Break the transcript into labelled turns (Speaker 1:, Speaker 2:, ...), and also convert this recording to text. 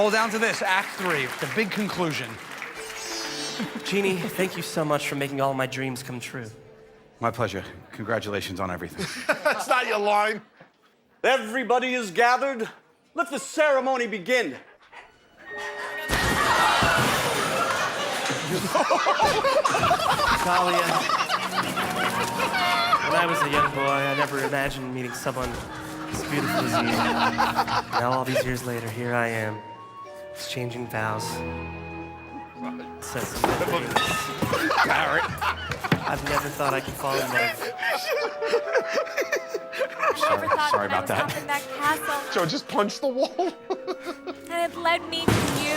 Speaker 1: All down to this, Act 3, the big conclusion.
Speaker 2: Jeannie, thank you so much for making all my dreams come true.
Speaker 1: My pleasure. Congratulations on everything.
Speaker 3: That's not your line.
Speaker 4: Everybody is gathered. Let the ceremony begin.
Speaker 2: Talia, when I was a young boy, I never imagined meeting someone as beautiful as you. Now, all these years later, here I am, exchanging vows. Says some good things.
Speaker 1: Barrett.
Speaker 2: I've never thought I could fall in love.
Speaker 1: Sorry about that.
Speaker 5: Up in that castle,
Speaker 3: Joe, just punch the wall.
Speaker 5: and it led me to you.